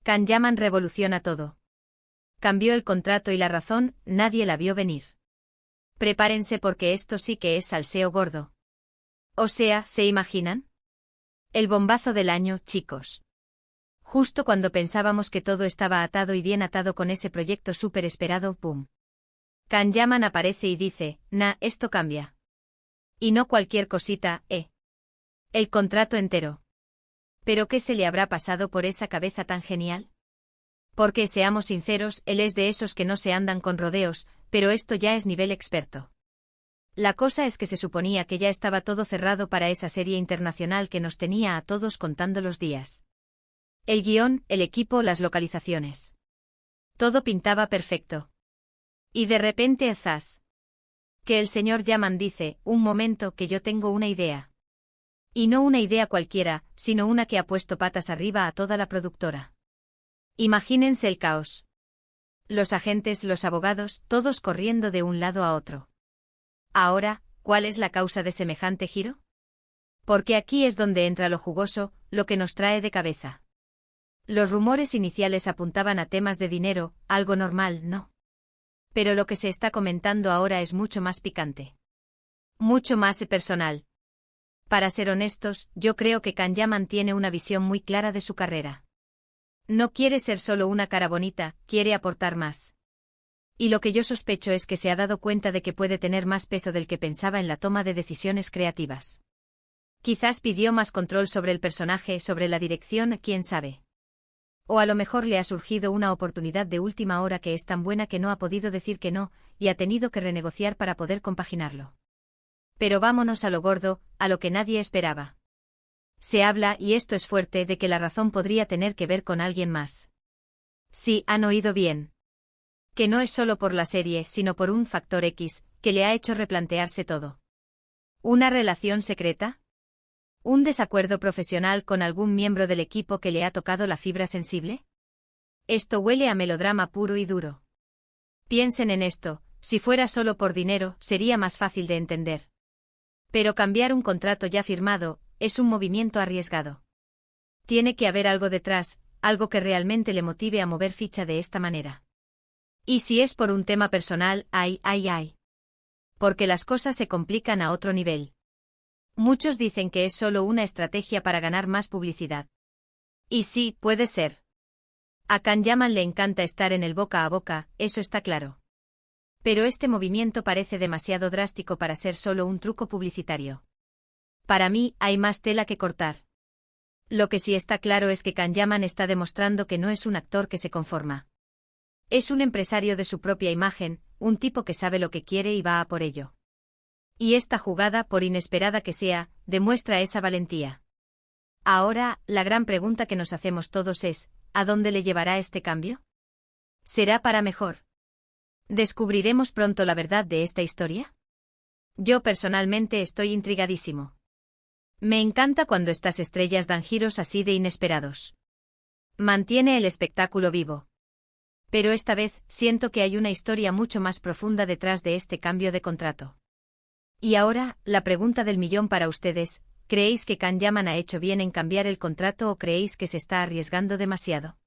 Can Yaman revoluciona todo. Cambió el contrato y la razón, nadie la vio venir. Prepárense porque esto sí que es salseo gordo. O sea, ¿se imaginan? El bombazo del año, chicos. Justo cuando pensábamos que todo estaba atado y bien atado con ese proyecto súper esperado, ¡pum! Can Yaman aparece y dice, esto cambia. Y no cualquier cosita, El contrato entero. ¿Pero qué se le habrá pasado por esa cabeza tan genial? Porque, seamos sinceros, él es de esos que no se andan con rodeos, pero esto ya es nivel experto. La cosa es que se suponía que ya estaba todo cerrado para esa serie internacional que nos tenía a todos contando los días. El guión, el equipo, las localizaciones. Todo pintaba perfecto. Y de repente, ¡zas! Que el señor Yaman dice, un momento, que yo tengo una idea. Y no una idea cualquiera, sino una que ha puesto patas arriba a toda la productora. Imagínense el caos. Los agentes, los abogados, todos corriendo de un lado a otro. Ahora, ¿cuál es la causa de semejante giro? Porque aquí es donde entra lo jugoso, lo que nos trae de cabeza. Los rumores iniciales apuntaban a temas de dinero, algo normal, ¿no? Pero lo que se está comentando ahora es mucho más picante. Mucho más personal. Para ser honestos, yo creo que Can Yaman tiene una visión muy clara de su carrera. No quiere ser solo una cara bonita, quiere aportar más. Y lo que yo sospecho es que se ha dado cuenta de que puede tener más peso del que pensaba en la toma de decisiones creativas. Quizás pidió más control sobre el personaje, sobre la dirección, quién sabe. O a lo mejor le ha surgido una oportunidad de última hora que es tan buena que no ha podido decir que no, y ha tenido que renegociar para poder compaginarlo. Pero vámonos a lo gordo, a lo que nadie esperaba. Se habla, y esto es fuerte, de que la razón podría tener que ver con alguien más. Sí, han oído bien. Que no es solo por la serie, sino por un factor X, que le ha hecho replantearse todo. ¿Una relación secreta? ¿Un desacuerdo profesional con algún miembro del equipo que le ha tocado la fibra sensible? Esto huele a melodrama puro y duro. Piensen en esto, si fuera solo por dinero, sería más fácil de entender. Pero cambiar un contrato ya firmado, es un movimiento arriesgado. Tiene que haber algo detrás, algo que realmente le motive a mover ficha de esta manera. Y si es por un tema personal, ¡ay! Porque las cosas se complican a otro nivel. Muchos dicen que es solo una estrategia para ganar más publicidad. Y sí, puede ser. A Can Yaman le encanta estar en el boca a boca, eso está claro. Pero este movimiento parece demasiado drástico para ser solo un truco publicitario. Para mí, hay más tela que cortar. Lo que sí está claro es que Can Yaman está demostrando que no es un actor que se conforma. Es un empresario de su propia imagen, un tipo que sabe lo que quiere y va a por ello. Y esta jugada, por inesperada que sea, demuestra esa valentía. Ahora, la gran pregunta que nos hacemos todos es, ¿a dónde le llevará este cambio? ¿Será para mejor? ¿Descubriremos pronto la verdad de esta historia? Yo personalmente estoy intrigadísimo. Me encanta cuando estas estrellas dan giros así de inesperados. Mantiene el espectáculo vivo. Pero esta vez, siento que hay una historia mucho más profunda detrás de este cambio de contrato. Y ahora, la pregunta del millón para ustedes, ¿creéis que Can Yaman ha hecho bien en cambiar el contrato o creéis que se está arriesgando demasiado?